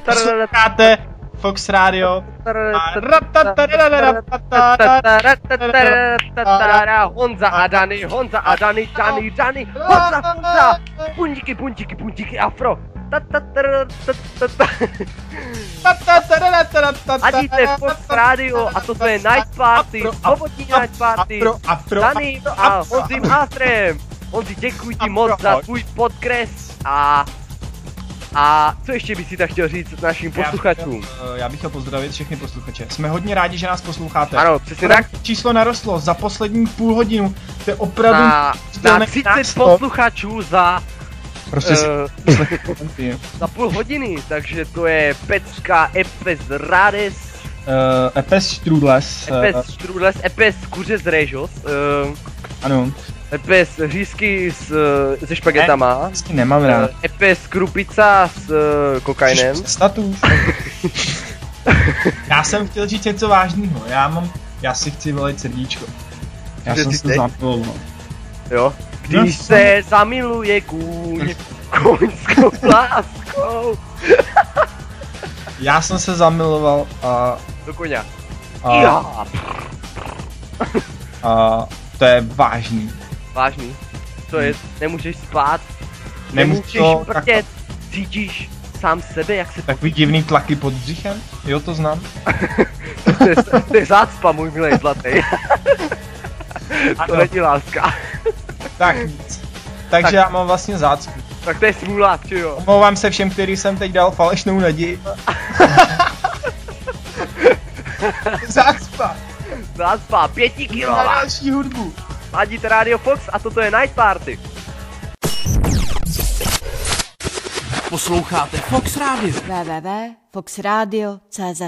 Posloucháte Fox Radio. Honza a Dany, Honza, puntíky, afro. Hadíte Fox Radio a toto je Night Party, sobotní Night Party s Danym a Honzím Ástrem. Honzi, děkuji ti moc za tvůj podkres a co ještě bys si tak chtěl říct našim posluchačům? Já bych chtěl pozdravit všechny posluchače. Jsme hodně rádi, že nás posloucháte. Ano, přesně tak. Číslo narostlo za poslední půl hodinu. To je opravdu na 30 posluchačů za za půl hodiny, takže to je Pecka, Epes Rades, Epes Strudles, Epes kuře z Režos, ano. Epes řízky se špagetama, nemám rád. Epes krupica s kokainem. Status. Já jsem chtěl říct něco vážného, já si chci volit srdíčko. Já jsem se zamiloval. Jo? Když se zamiluje kůň koňskou láskou. Já jsem se zamiloval a... Do koně. To je vážný. Vážný? To je, nemůžeš spát, Nemůžeš prtět, cítíš sám sebe, jak se... Takový divný tlaky pod břichem? Jo, to znám. To je zácpa, můj milej zlatý. To není láska. Tak nic. Takže já mám vlastně zácpu. Tak to je smůla, či jo? Omlouvám se všem, který jsem teď dal falešnou naději. Zácpa. Zácpa, 5 kg. Na další hudbu. Ladíte Radio Fox a toto je Night Party. Posloucháte Fox Radio. www.foxradio.cz